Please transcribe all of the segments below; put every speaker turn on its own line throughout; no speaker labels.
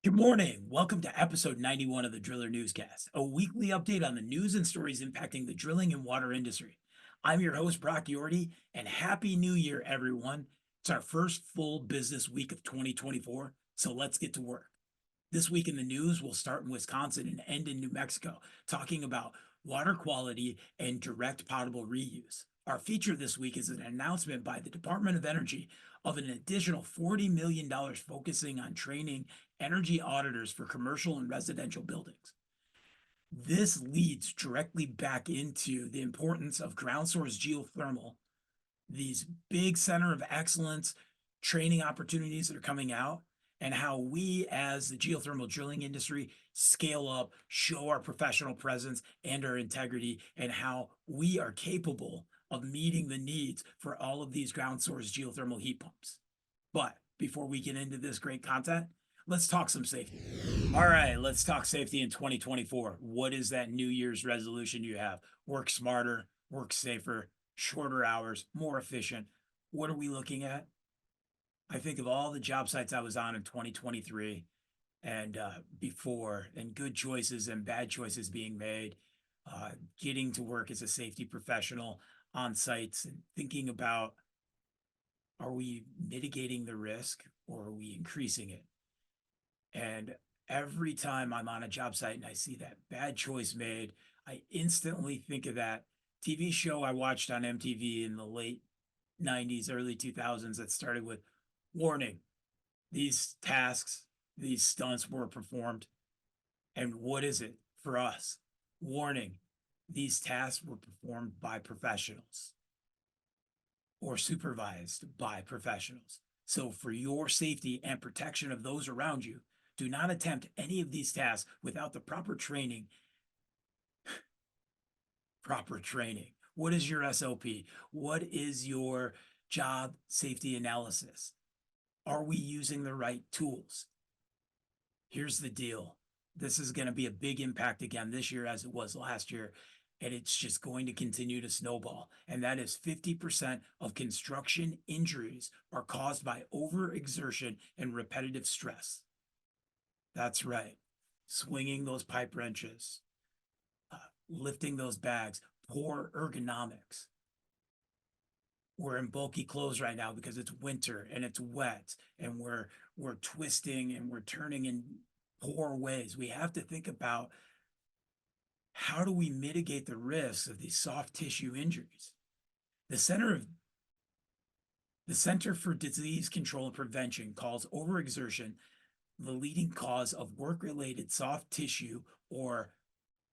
Good morning. Welcome to episode 91 of the Driller Newscast, a weekly update on the news and stories impacting the drilling and water industry. I'm your host, Brock Yordy, and Happy New Year, everyone. It's our first full business week of 2024, so let's get to work. This week in the news, we'll start in Wisconsin and end in New Mexico, talking about water quality and direct potable reuse. Our feature this week is an announcement by the Department of Energy of an additional $40 million focusing on training energy auditors for commercial and residential buildings. This leads directly back into the importance of ground source geothermal, these big center of excellence training opportunities that are coming out, and how we as the geothermal drilling industry scale up, show our professional presence and our integrity, and how we are capable of meeting the needs for all of these ground source geothermal heat pumps. But before we get into this great content, let's talk some safety. All right, let's talk safety in 2024. What is that New Year's resolution you have? Work smarter, work safer, shorter hours, more efficient. What are we looking at? I think of all the job sites I was on in 2023 and before, and good choices and bad choices being made, getting to work as a safety professional on sites and thinking about, are we mitigating the risk or are we increasing it? And every time I'm on a job site and I see that bad choice made, I instantly think of that TV show I watched on MTV in the late 90s, early 2000s that started with warning, these tasks, these stunts were performed. And what is it for us? Warning, these tasks were performed by professionals or supervised by professionals. So for your safety and protection of those around you, do not attempt any of these tasks without the proper training. Proper training. What is your SOP? What is your job safety analysis? Are we using the right tools? Here's the deal. This is going to be a big impact again this year as it was last year, and it's just going to continue to snowball. And that is 50% of construction injuries are caused by overexertion and repetitive stress. That's right. Swinging those pipe wrenches, lifting those bags, poor ergonomics. We're in bulky clothes right now because it's winter and it's wet and we're twisting and we're turning in poor ways. We have to think about, how do we mitigate the risks of these soft tissue injuries? The Center for Disease Control and Prevention calls overexertion the leading cause of work-related soft tissue or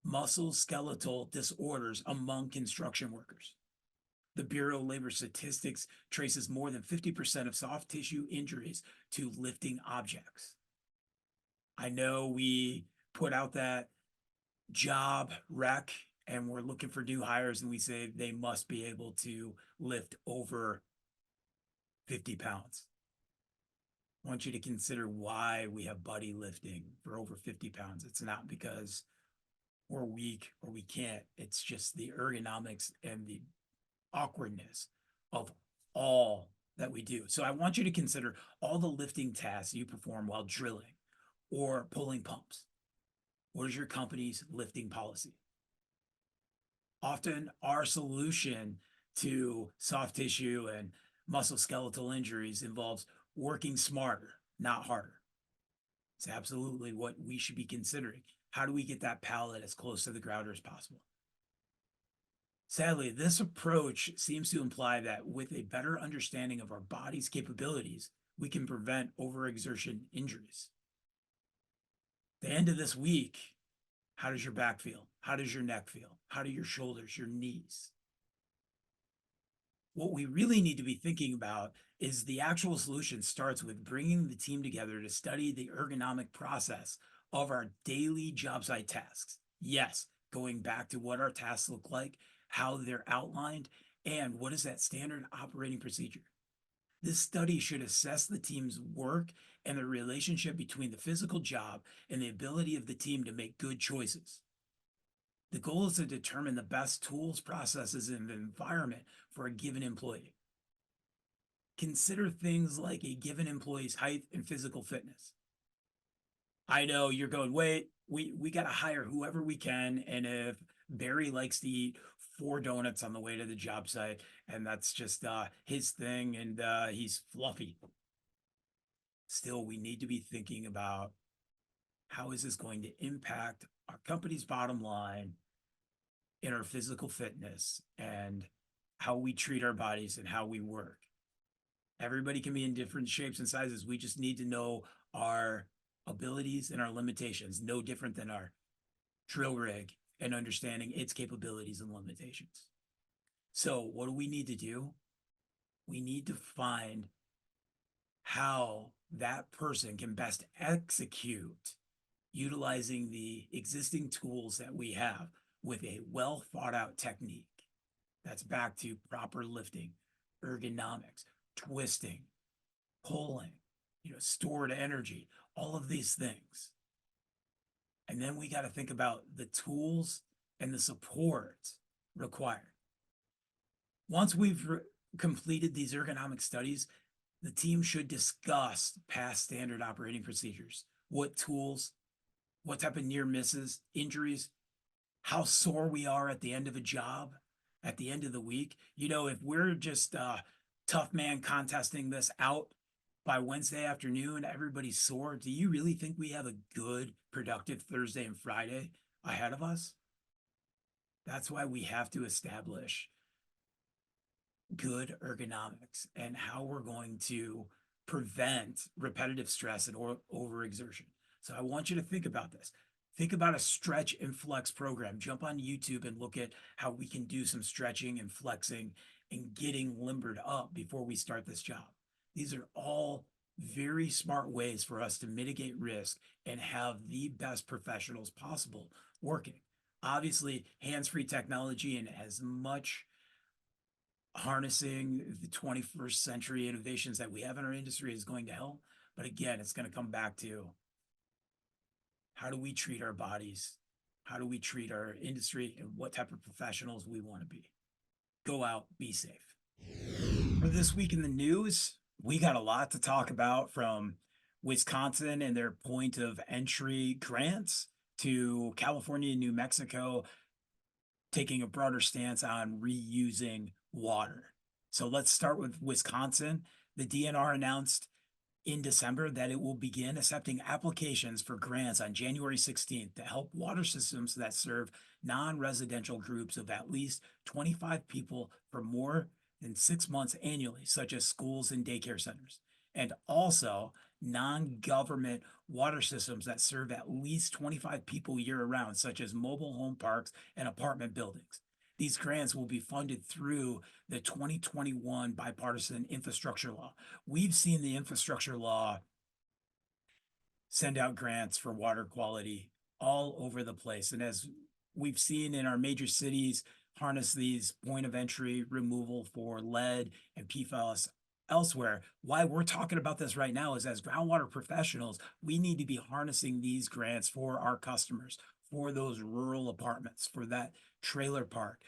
musculoskeletal disorders among construction workers. The Bureau of Labor Statistics traces more than 50% of soft tissue injuries to lifting objects. I know we put out that job rec and we're looking for new hires and we say they must be able to lift over 50 pounds. I want you to consider why we have buddy lifting for over 50 pounds. It's not because we're weak or we can't. It's just the ergonomics and the awkwardness of all that we do. So I want you to consider all the lifting tasks you perform while drilling or pulling pumps. What is your company's lifting policy? Often our solution to soft tissue and musculoskeletal injuries involves working smarter, not harder. It's absolutely what we should be considering. How do we get that pallet as close to the grouter as possible? Sadly, this approach seems to imply that with a better understanding of our body's capabilities, we can prevent overexertion injuries. The end of this week, how does your back feel? How does your neck feel? How do your shoulders, your knees? What we really need to be thinking about is the actual solution starts with bringing the team together to study the ergonomic process of our daily job site tasks. Yes, going back to what our tasks look like, how they're outlined, and what is that standard operating procedure. This study should assess the team's work and the relationship between the physical job and the ability of the team to make good choices. The goal is to determine the best tools, processes, and environment for a given employee. Consider things like a given employee's height and physical fitness. I know you're going, wait, we got to hire whoever we can. And if Barry likes to eat 4 donuts on the way to the job site, and that's just his thing, and he's fluffy. Still, we need to be thinking about how is this going to impact our company's bottom line in our physical fitness and how we treat our bodies and how we work. Everybody can be in different shapes and sizes. We just need to know our abilities and our limitations, no different than our drill rig and understanding its capabilities and limitations. So, what do we need to do? We need to find how that person can best execute utilizing the existing tools that we have with a well thought out technique that's back to proper lifting, ergonomics, twisting, pulling, stored energy, all of these things. And then we got to think about the tools and the support required. Once we've completed these ergonomic studies, the team should discuss past standard operating procedures. What tools, what type of near misses, injuries, how sore we are at the end of a job, at the end of the week. If we're just tough man contesting this out by Wednesday afternoon, everybody's sore. Do you really think we have a good, productive Thursday and Friday ahead of us? That's why we have to establish good ergonomics and how we're going to prevent repetitive stress and overexertion. So I want you to think about this. Think about a stretch and flex program. Jump on YouTube and look at how we can do some stretching and flexing and getting limbered up before we start this job. These are all very smart ways for us to mitigate risk and have the best professionals possible working. Obviously, hands-free technology and as much harnessing the 21st century innovations that we have in our industry is going to help. But again, it's going to come back to how do we treat our bodies? How do we treat our industry and what type of professionals we want to be? Go out, be safe. For this week in the news, we got a lot to talk about, from Wisconsin and their point of entry grants to California and New Mexico taking a broader stance on reusing water. So let's start with Wisconsin. The DNR announced in December that it will begin accepting applications for grants on January 16th to help water systems that serve non-residential groups of at least 25 people for more than 6 months annually, such as schools and daycare centers, and also non-government water systems that serve at least 25 people year-round, such as mobile home parks and apartment buildings. These grants will be funded through the 2021 bipartisan infrastructure law. We've seen the infrastructure law send out grants for water quality all over the place. And as we've seen in our major cities, harness these point of entry removal for lead and PFAS elsewhere. Why we're talking about this right now is, as groundwater professionals, we need to be harnessing these grants for our customers, for those rural apartments, for that trailer park,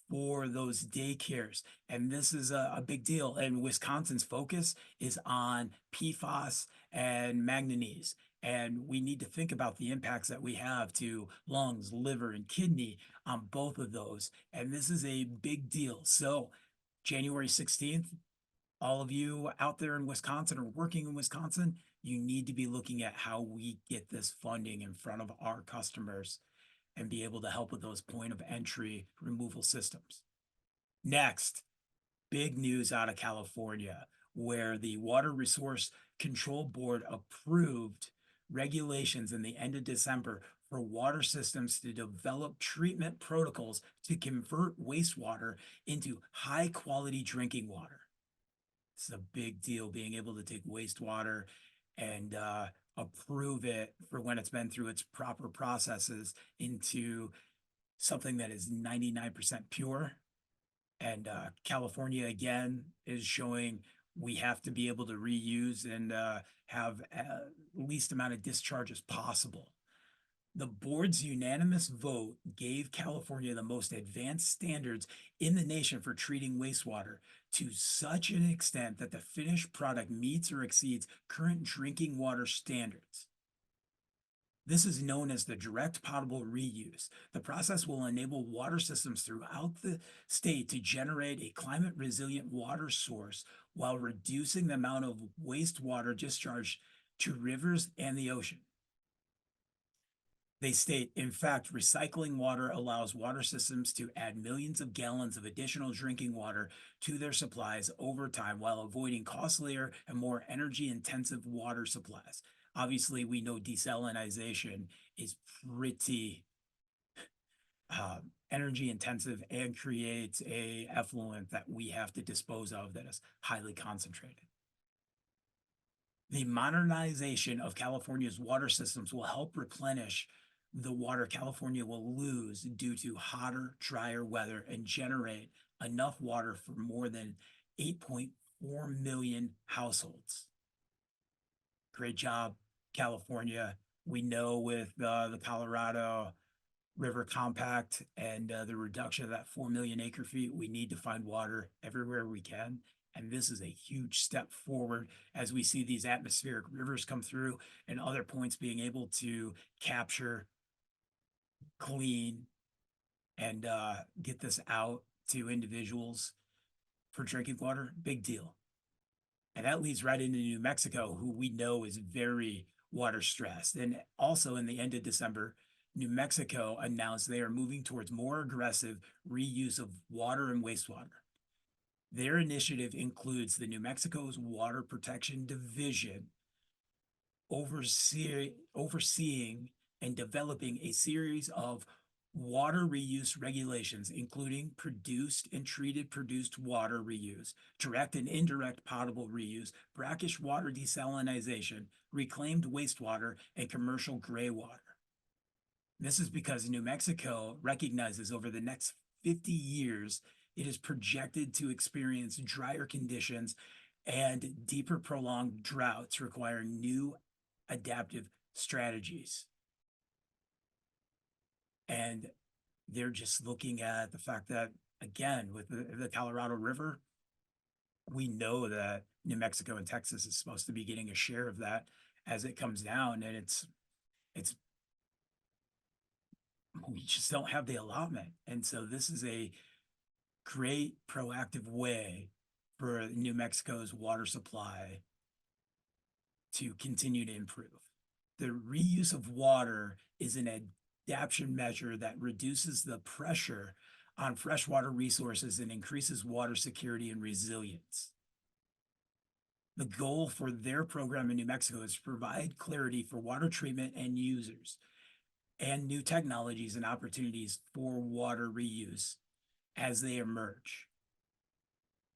for those daycares. And this is a big deal. And Wisconsin's focus is on PFAS and manganese. And we need to think about the impacts that we have to lungs, liver, and kidney on both of those. And this is a big deal. So January 16th, all of you out there in Wisconsin or working in Wisconsin, you need to be looking at how we get this funding in front of our customers and be able to help with those point of entry removal systems. Next, big news out of California, where the Water Resource Control Board approved regulations in the end of December for water systems to develop treatment protocols to convert wastewater into high quality drinking water. It's a big deal, being able to take wastewater and approve it for when it's been through its proper processes into something that is 99% pure. And California, again, is showing we have to be able to reuse and have least amount of discharge as possible. The board's unanimous vote gave California the most advanced standards in the nation for treating wastewater, to such an extent that the finished product meets or exceeds current drinking water standards. This is known as the direct potable reuse. The process will enable water systems throughout the state to generate a climate resilient water source while reducing the amount of wastewater discharged to rivers and the ocean. They state, in fact, recycling water allows water systems to add millions of gallons of additional drinking water to their supplies over time while avoiding costlier and more energy intensive water supplies. Obviously, we know desalinization is pretty energy intensive and creates a effluent that we have to dispose of that is highly concentrated. The modernization of California's water systems will help replenish the water California will lose due to hotter, drier weather and generate enough water for more than 8.4 million households. Great job, California. We know with the Colorado River Compact and the reduction of that 4 million acre feet, we need to find water everywhere we can. And this is a huge step forward as we see these atmospheric rivers come through and other points being able to capture, clean, and get this out to individuals for drinking water. Big deal. And that leads right into New Mexico, who we know is very water stressed. And also in the end of December, New Mexico announced they are moving towards more aggressive reuse of water and wastewater. Their initiative includes the New Mexico's Water Protection Division overseeing and developing a series of water reuse regulations, including produced and treated produced water reuse, direct and indirect potable reuse, brackish water desalinization, reclaimed wastewater, and commercial gray water. This is because New Mexico recognizes over the next 50 years, it is projected to experience drier conditions and deeper prolonged droughts requiring new adaptive strategies. And they're just looking at the fact that, again, with the Colorado River, we know that New Mexico and Texas is supposed to be getting a share of that as it comes down, and it's we just don't have the allotment. And so this is a great proactive way for New Mexico's water supply to continue to improve. The reuse of water is an adaptation measure that reduces the pressure on freshwater resources and increases water security and resilience. The goal for their program in New Mexico is to provide clarity for water treatment and users and new technologies and opportunities for water reuse as they emerge.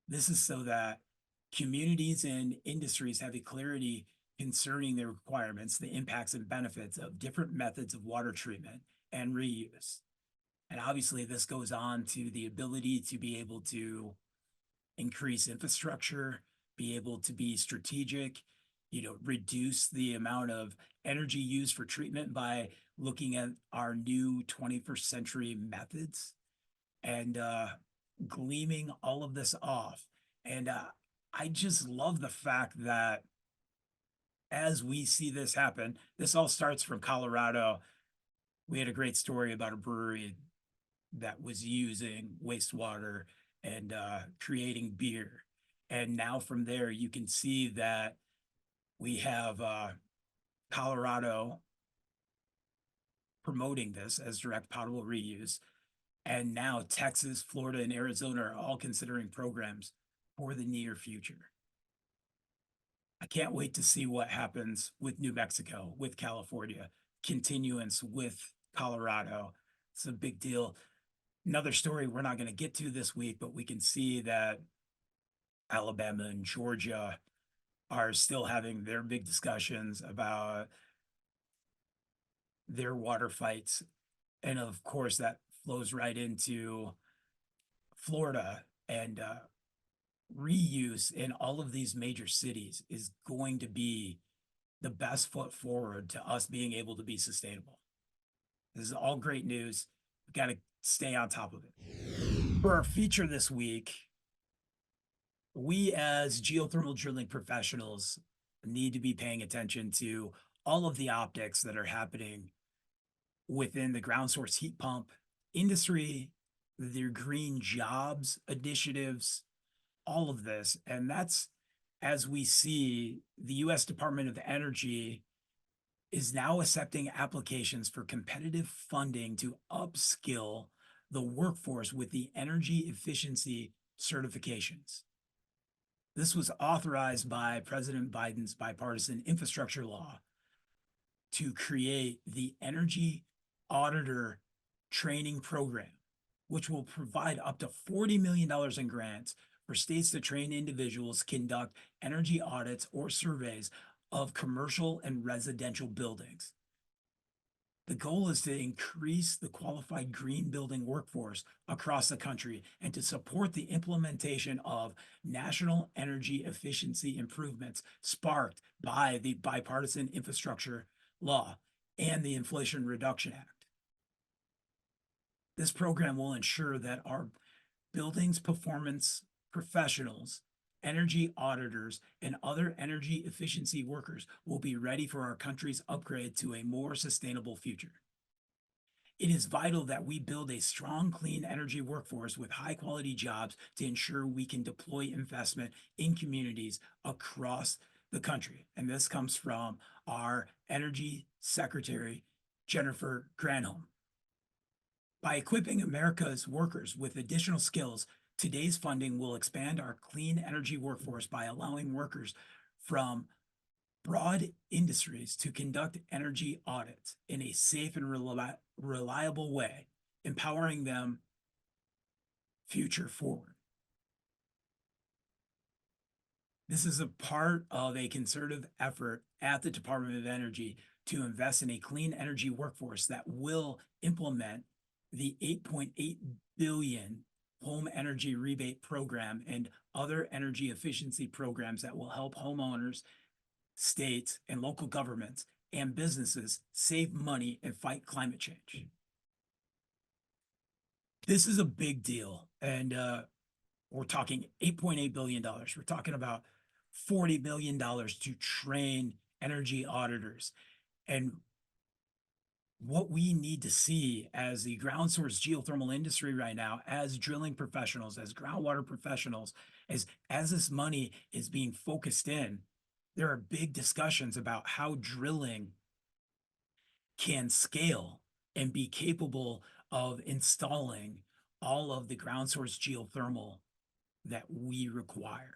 This is so that communities and industries have a clarity concerning the requirements, the impacts and benefits of different methods of water treatment and reuse. And obviously this goes on to the ability to be able to increase infrastructure, be able to be strategic, reduce the amount of energy used for treatment by looking at our new 21st century methods and gleaming all of this off. And I just love the fact that as we see this happen, this all starts from Colorado. We had a great story about a brewery that was using wastewater and creating beer. And now from there, you can see that we have Colorado promoting this as direct potable reuse. And now Texas, Florida, and Arizona are all considering programs for the near future. I can't wait to see what happens with New Mexico, with California, continuance with Colorado. It's a big deal. Another story we're not going to get to this week, but we can see that Alabama and Georgia are still having their big discussions about their water fights. And of course, that flows right into Florida, and reuse in all of these major cities is going to be the best foot forward to us being able to be sustainable. This is all great news. We've got to stay on top of it. For our feature this week, we as geothermal drilling professionals need to be paying attention to all of the optics that are happening within the ground source heat pump industry, their green jobs initiatives, all of this. And that's as we see the US Department of Energy is now accepting applications for competitive funding to upskill the workforce with the energy efficiency certifications. This was authorized by President Biden's bipartisan infrastructure law to create the Energy Auditor Training Program, which will provide up to $40 million in grants for states to train individuals conduct energy audits or surveys of commercial and residential buildings. The goal is to increase the qualified green building workforce across the country and to support the implementation of national energy efficiency improvements sparked by the bipartisan infrastructure law and the Inflation Reduction Act. This program will ensure that our buildings performance professionals, energy auditors, and other energy efficiency workers will be ready for our country's upgrade to a more sustainable future. It is vital that we build a strong, clean energy workforce with high quality jobs to ensure we can deploy investment in communities across the country. And this comes from our Energy Secretary, Jennifer Granholm. By equipping America's workers with additional skills, today's funding will expand our clean energy workforce by allowing workers from broad industries to conduct energy audits in a safe and reliable way, empowering them future forward. This is a part of a concerted effort at the Department of Energy to invest in a clean energy workforce that will implement the $8.8 billion home energy rebate program and other energy efficiency programs that will help homeowners, states, and local governments and businesses save money and fight climate change. This is a big deal. And we're talking $8.8 billion. We're talking about $40 million to train energy auditors. And what we need to see as the ground source geothermal industry right now, as drilling professionals, as groundwater professionals, as this money is being focused in, there are big discussions about how drilling can scale and be capable of installing all of the ground source geothermal that we require.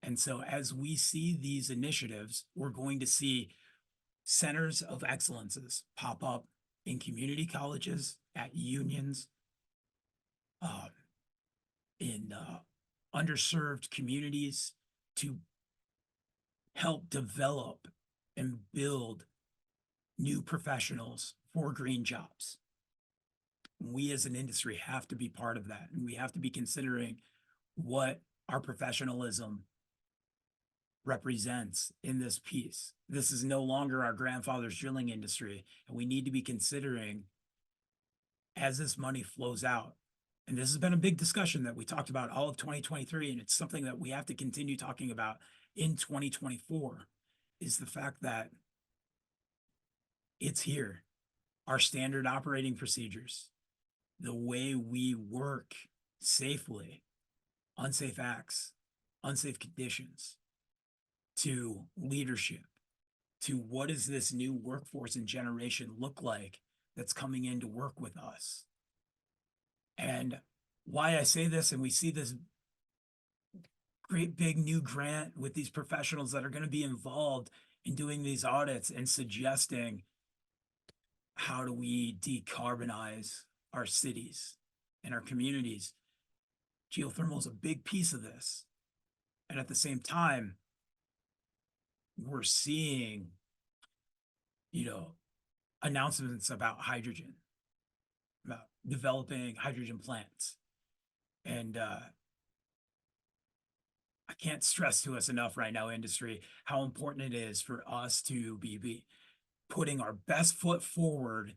And so as we see these initiatives, we're going to see centers of excellences pop up in community colleges, at unions, in underserved communities to help develop and build new professionals for green jobs. We as an industry have to be part of that, and we have to be considering what our professionalism represents in this piece. This is no longer our grandfather's drilling industry, and we need to be considering as this money flows out. And this has been a big discussion that we talked about all of 2023, and it's something that we have to continue talking about in 2024, is the fact that it's here. Our standard operating procedures, the way we work safely, unsafe acts, unsafe conditions, to leadership, to what does this new workforce and generation look like that's coming in to work with us. And why I say this, and we see this great big new grant with these professionals that are going to be involved in doing these audits and suggesting how do we decarbonize our cities and our communities. Geothermal is a big piece of this. And at the same time, we're seeing, announcements about hydrogen, about developing hydrogen plants. And I can't stress to us enough right now, industry, how important it is for us to be putting our best foot forward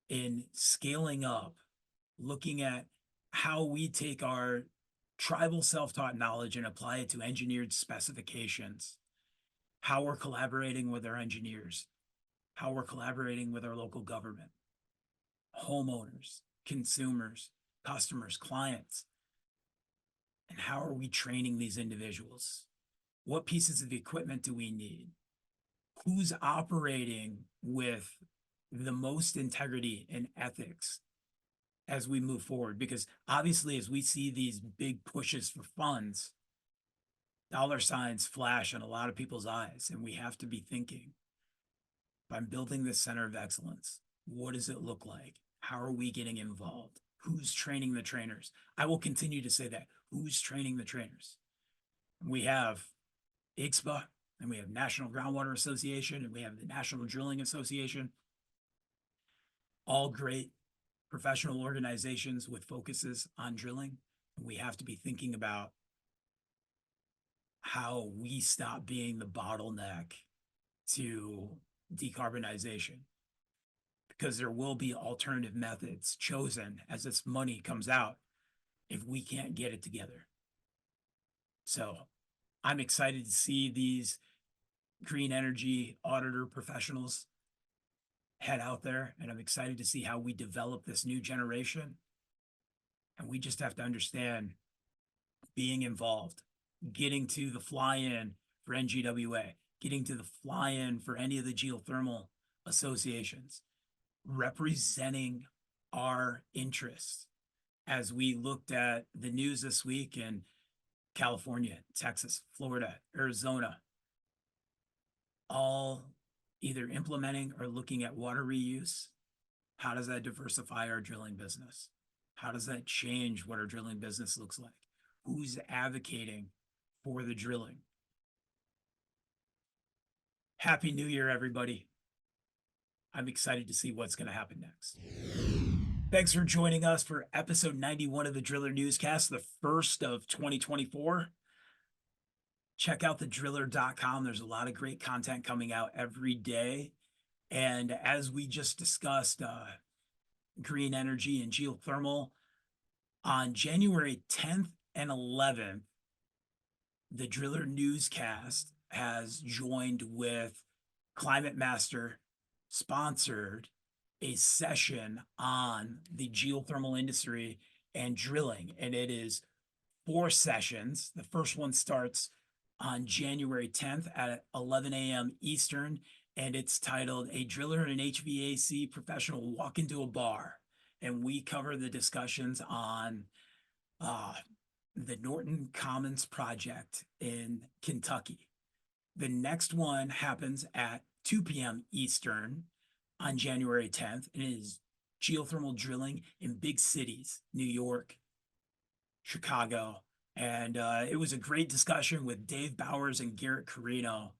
in scaling up, looking at how we take our tribal self-taught knowledge and apply it to engineered specifications, how we're collaborating with our engineers, how we're collaborating with our local government, homeowners, consumers, customers, clients, and how are we training these individuals? What pieces of equipment do we need? Who's operating with the most integrity and ethics as we move forward? Because obviously, as we see these big pushes for funds, dollar signs flash in a lot of people's eyes, and we have to be thinking, if I'm building this center of excellence, what does it look like? How are we getting involved? Who's training the trainers? I will continue to say that. Who's training the trainers? We have IGSPA, and we have National Groundwater Association, and we have the National Drilling Association. All great professional organizations with focuses on drilling. And we have to be thinking about how we stop being the bottleneck to decarbonization, because there will be alternative methods chosen as this money comes out if we can't get it together. So I'm excited to see these green energy auditor professionals head out there, and I'm excited to see how we develop this new generation. And we just have to understand being involved, getting to the fly-in for NGWA, getting to the fly-in for any of the geothermal associations, representing our interests. As we looked at the news this week in California, Texas, Florida, Arizona, all either implementing or looking at water reuse. How does that diversify our drilling business? How does that change what our drilling business looks like? Who's advocating for the drilling? Happy New Year, everybody. I'm excited to see what's going to happen next. Thanks for joining us for episode 91 of the Driller Newscast, the first of 2024. Check out thedriller.com. There's a lot of great content coming out every day. And as we just discussed, green energy and geothermal, on January 10th and 11th, the Driller Newscast has joined with Climate Master, sponsored a session on the geothermal industry and drilling. And it is 4 sessions. The first one starts on January 10th at 11 a.m. Eastern, and it's titled "A Driller and an HVAC Professional Walk into a Bar." And we cover the discussions on the Norton Commons project in Kentucky. The next one happens at 2 p.m. Eastern on January 10th, and it is geothermal drilling in big cities, New York, Chicago. And it was a great discussion with Dave Bowers and Garrett Carino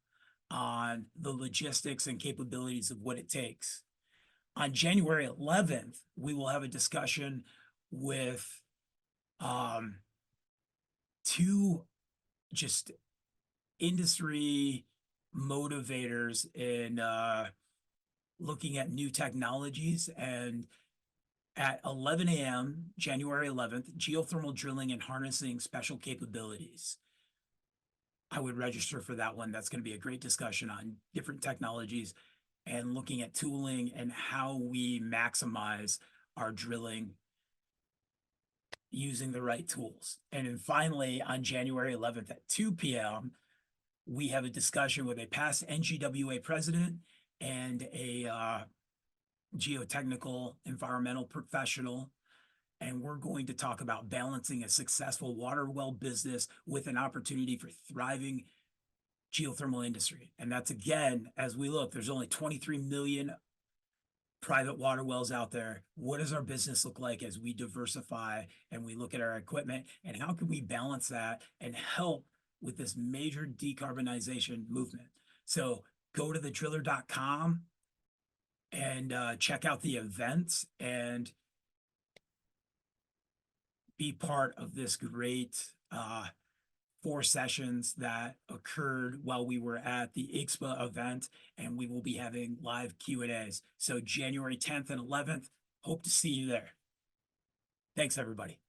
on the logistics and capabilities of what it takes. On January 11th, we will have a discussion with 2 just industry motivators in looking at new technologies. And at 11 a.m., January 11th, geothermal drilling and harnessing special capabilities. I would register for that one. That's going to be a great discussion on different technologies and looking at tooling and how we maximize our drilling using the right tools. And then finally, on January 11th at 2 p.m., we have a discussion with a past NGWA president and a geotechnical environmental professional. And we're going to talk about balancing a successful water well business with an opportunity for thriving geothermal industry. And that's, again, as we look, there's only 23 million private water wells out there. What does our business look like as we diversify and we look at our equipment, and how can we balance that and help with this major decarbonization movement? So go to thedriller.com and check out the events and be part of this great 4 sessions that occurred while we were at the IGSPA event, and we will be having live Q&As. So January 10th and 11th, hope to see you there. Thanks, everybody.